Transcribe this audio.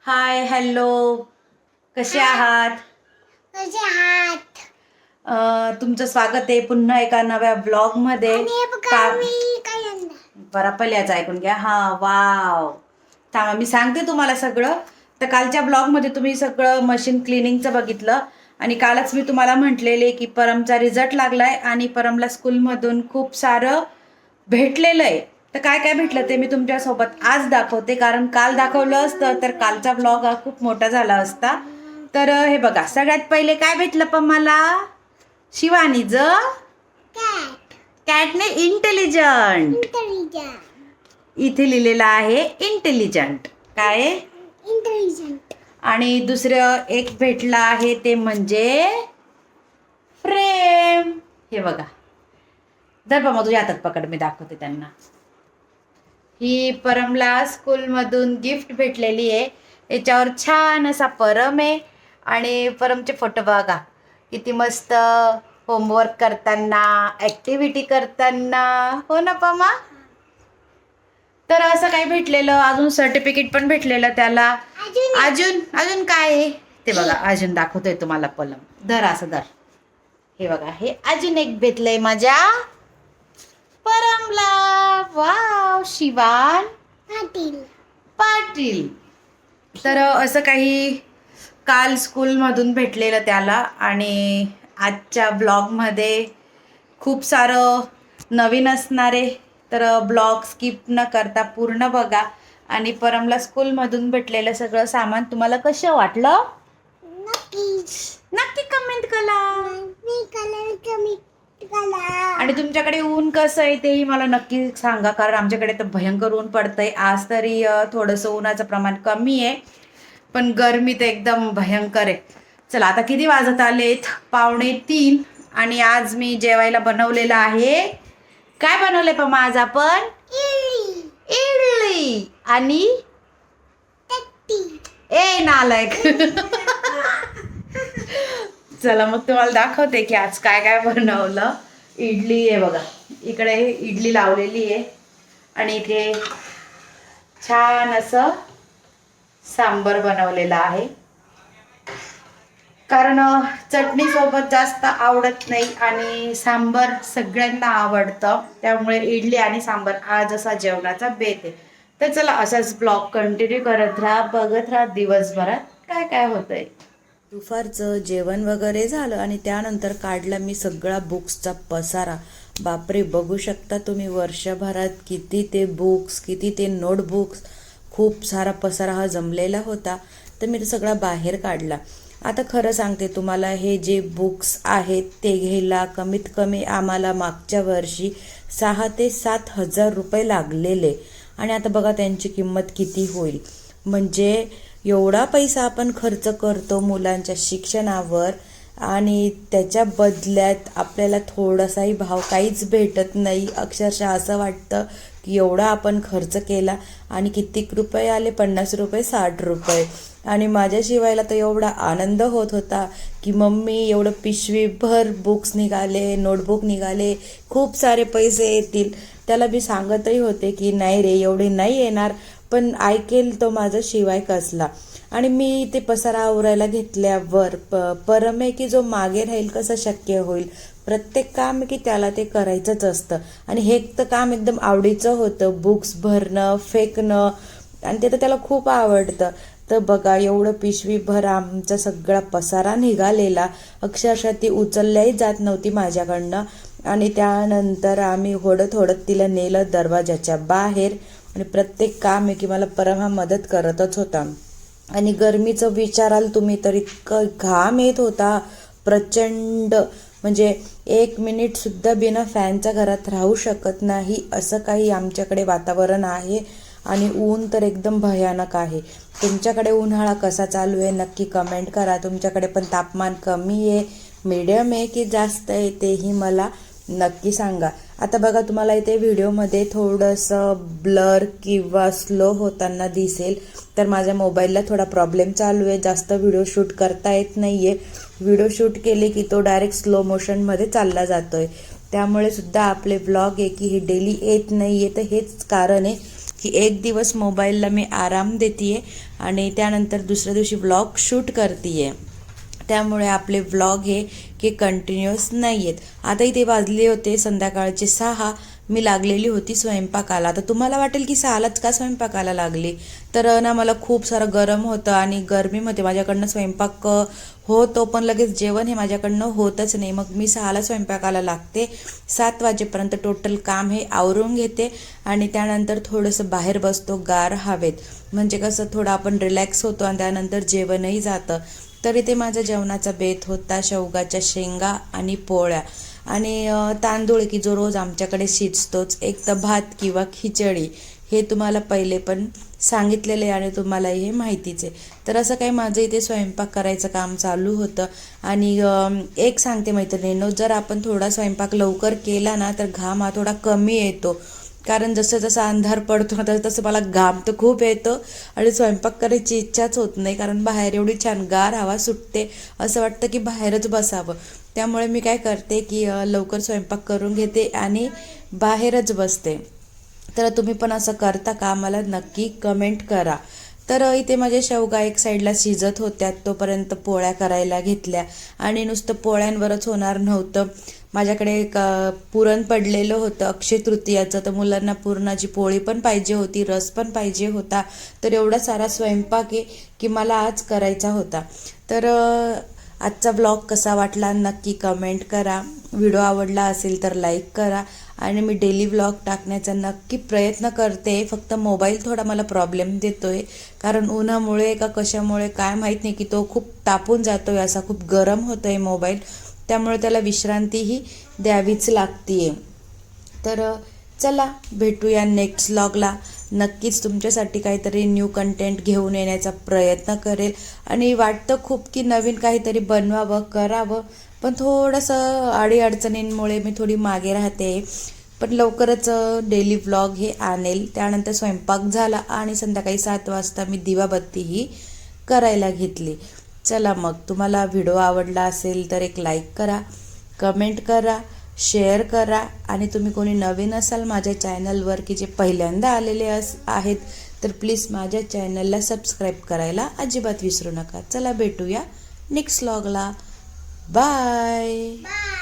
Hi hello, कसे आहात? कसे आहात? तुमचं स्वागत आहे पुन्हा एका नव्या ब्लॉगमध्ये. बरं पहिले याचं ऐकून घ्या. वाव, थांबा मी सांगते तुम्हाला सगळं. तर कालच्या ब्लॉगमध्ये तुम्ही सगळं मशीन क्लिनिंगचं बघितलं आणि कालच मी तुम्हाला म्हटलेले की परमचा रिझल्ट लागलाय आणि परमला स्कूलमधून खूप सारं भेटलेलं आहे. तर काय काय भेटलं ते मी तुमच्यासोबत आज दाखवते, कारण काल दाखवलं असतं तर कालचा ब्लॉग हा खूप मोठा झाला असता. तर हे बघा, सगळ्यात पहिले काय भेटलं पण मला शिवानीज कॅटने इंटेलिजंट. इथे लिहिलेलं आहे इंटेलिजंट. काय इंटेलिजंट. आणि दुसरं एक भेटलं आहे ते म्हणजे फ्रेम. हे बघा, धर मग तुझ्या हातात पकड, मी दाखवते त्यांना. ही परमला स्कूलमधून गिफ्ट भेटलेली आहे. याच्यावर छान असा परम आहे आणि परमचे फोटो बघा किती मस्त. होमवर्क करताना, ॲक्टिव्हिटी करताना, हो ना पमा. तर असं काही भेटलेलं, अजून सर्टिफिकेट पण भेटलेलं त्याला. अजून अजून काय आहे ते बघा, अजून दाखवतोय तुम्हाला पलम. धर असं धर. हे बघा, हे अजून एक भेटलंय माझ्या परमला. वाव, शिवान पाटील. तर असं काही काल स्कूलमधून भेटलेलं त्याला. आणि आजच्या ब्लॉगमध्ये खूप सारं नवीन असणारे, तर ब्लॉग स्किप न करता पूर्ण बघा. आणि परमला स्कूलमधून भेटलेलं सगळं सामान तुम्हाला कसं वाटलं नक्की कमेंट करा. आणि तुमच्याकडे ऊन कसं आहे तेही मला नक्की सांगा, कारण आमच्याकडे तर भयंकर ऊन पडतंय. आज तरी थोडंसं उन्हाचं प्रमाण कमी आहे, पण गरमी तर एकदम भयंकर आहे. चला, आता किती वाजत आलेत? 2:45. आणि आज मी जेवायला बनवलेलं आहे. काय बनवलंय पण आज आपण? इडली आणि नालायक. चला मग तुम्हाला दाखवते की आज काय काय बनवलं. इडली आहे बघा, इकडे इडली लावलेली आहे आणि इथे छान असं सांबर बनवलेलं आहे, कारण चटणी सोबत जास्त आवडत नाही आणि सांबर सगळ्यांना आवडतं. त्यामुळे इडली आणि सांबर आज असा जेवणाचा बेत आहे. तर चला, असाच ब्लॉग कंटिन्यू करत राहा, बघत राहा दिवसभरात काय काय होतंय. दुपारचं जेवण वगैरे झालं आणि त्यानंतर काढला मी सगळा बुक्सचा पसारा. बापरे, बघू शकता तुम्ही वर्षभरात किती ते बुक्स, किती ते नोटबुक्स, खूप सारा पसारा हा जमलेला होता. तर मी तो सगळा बाहेर काढला. आता खरं सांगते तुम्हाला, हे जे बुक्स आहेत ते घ्यायला कमीत कमी आम्हाला मागच्या वर्षी 6,000 ते 7,000 रुपये लागलेले. आणि आता बघा त्यांची किंमत किती होईल. म्हणजे एवढा पैसा आपण खर्च करतो मुलांच्या शिक्षणावर आणि त्याच्या बदल्यात आपल्याला थोडासाही भाव काहीच भेटत नाही. अक्षरशः असं वाटतं की एवढा आपण खर्च केला आणि कितीक रुपये आले? 50 रुपये, 60 रुपये. आणि माझ्या शिवायला तर एवढा आनंद होत होता की मम्मी एवढं पिशवीभर बुक्स निघाले, नोटबुक निघाले, खूप सारे पैसे येतील. त्याला मी सांगतही होते की नाही रे, एवढे नाही येणार, पण ऐकेल तो माझा शिवाय कसला. आणि मी ते पसारा आवरायला घेतल्यावर परम आहे की जो मागे राहील कसं शक्य होईल. प्रत्येक काम आहे की त्याला ते करायचंच असतं आणि हे तर काम एकदम आवडीचं होतं, बुक्स भरणं, फेकणं, आणि ते तर त्याला खूप आवडतं. तर बघा, एवढं पिशवीभर आमचा सगळा पसारा निघालेला, अक्षरशः ती उचलल्याही जात नव्हती माझ्याकडनं. आणि त्यानंतर आम्ही ओढत ओढत तिला नेलं दरवाजाच्या बाहेर. आणि प्रत्येक काम आहे की मला परम हा मदत करतच होता. आणि गरमीचं विचाराल तुम्ही तर इतकं घाम येत होता प्रचंड, म्हणजे 1 मिनिटसुद्धा बिना फॅनच्या घरात राहू शकत नाही, असं काही आमच्याकडे वातावरण आहे. आणि ऊन तर एकदम भयानक आहे. तुमच्याकडे उन्हाळा कसा चालू आहे नक्की कमेंट करा. तुमच्याकडे पण तापमान कमी आहे, मीडियम आहे की जास्त आहे तेही मला नक्की सांगा. आता बघा, तुम्हाला इथे व्हिडिओमध्ये थोडंसं ब्लर किंवा स्लो होताना दिसेल, तर माझ्या मोबाईलला थोडा प्रॉब्लेम चालू आहे, जास्त व्हिडिओ शूट करता येत नाही आहे. व्हिडिओ शूट केले की तो डायरेक्ट स्लो मोशनमध्ये चालला जातो आहे. त्यामुळे सुद्धा आपले ब्लॉग आहे की हे डेली येत नाही आहे, तर हेच कारण आहे. की एक दिवस मोबाईलला मी आराम देते आणि त्यानंतर दुसऱ्या दिवशी व्लॉग शूट करते. त्यामुळे आपले व्लॉग हे की कंटिन्युअस नाही आहेत. आता इथे वाजले होते संध्याकाळचे 6. मी लागलेली होती स्वयंपाकाला. आता तुम्हाला वाटेल की 6लाच का स्वयंपाकाला लागली, तर ना मला खूप सारं गरम होतं आणि गरमीमध्ये माझ्याकडनं स्वयंपाक होतो पण लगेच जेवण हे माझ्याकडनं होतच नाही. मग मी 6ला स्वयंपाकाला लागते. 7 वाजेपर्यंत टोटल काम हे आवरून घेते आणि त्यानंतर थोडंसं बाहेर बसतो गार हवेत, म्हणजे कसं थोडं आपण रिलॅक्स होतो आणि त्यानंतर जेवणही जातं. तर इथे माझा जेवणाचा बेत होता शेवगाच्या शेंगा आणि पोळ्या आणि तांदूळ की जो रोज आमच्याकडे शिजतोच. एक तर भात किंवा खिचडी, हे तुम्हाला पहिले पण सांगितलेलं आहे आणि तुम्हालाही हे माहितीच आहे. तर असं काही माझं इथे स्वयंपाक करायचं काम चालू होतं. आणि एक सांगते मैत्रिणींनो, जर आपण थोडा स्वयंपाक लवकर केला ना तर घाम हा थोडा कमी येतो. कारण जसं जसं अंधार पडतो ना तसं तसं मला घाम तर खूप येतो आणि स्वयंपाक करायची इच्छाच होत नाही. कारण बाहेर एवढी छान गार हवा सुटते, असं वाटतं की बाहेरच बसावं. त्यामुळे मी काय करते की लवकर स्वयंपाक करून घेते आणि बाहेरच बसते. तर तुम्ही पण असं करता का, मला नक्की कमेंट करा. तर इथे माझ्या शेवगा एक साईडला शिजत होत्या, तोपर्यंत पोळ्या करायला घेतल्या. आणि नुसतं पोळ्यांवरच होणार नव्हतं, माझ्याकडे एक पुरण पडलेलं होतं अक्षय तृतीयाचं. तर मुलांना पुरणाची पोळी पण पाहिजे होती, रस पण पाहिजे होता. तर एवढा सारा स्वयंपाक आहे की मला आज करायचा होता. तर आजचा ब्लॉग कसा वाटला नक्की कमेंट करा. व्हिडिओ आवडला असेल तर लाईक करा. आणि मी डेली व्लॉग टाकण्याचा नक्की प्रयत्न करते. फक्त मोबाईल थोडा मला प्रॉब्लेम देतो आहे, कारण उन्हामुळे का कशामुळे काय माहीत नाही की तो खूप तापून जातो आहे, असा खूप गरम होतो आहे मोबाईल. त्यामुळे त्याला विश्रांतीही द्यावीच लागते. तर चला भेटूया नेक्स्ट व्लॉगला. नक्कीच तुमच्यासाठी काहीतरी न्यू कंटेंट घेऊन येण्याचा प्रयत्न करेल. आणि वाटतं खूप की नवीन काहीतरी बनवावं करावं, पण थोडंसं अडीअडचणींमुळे मी थोडी मागे राहते. पण लवकरच डेली व्लॉग हे आणेल. त्यानंतर स्वयंपाक झाला आणि संध्याकाळी 7 वाजता मी दिवाबत्तीही करायला घेतली. चला मग, तुम्हाला व्हिडिओ आवडला असेल तर एक लाईक करा, कमेंट करा, शेअर करा. आणि तुम्ही कोणी नवीन असाल माझ्या चॅनलवर की जे पहिल्यांदा आलेले आहेत तर प्लीज माझ्या चॅनलला सबस्क्राईब करायला अजिबात विसरू नका. चला भेटूया नेक्स्ट व्लॉगला. बाय.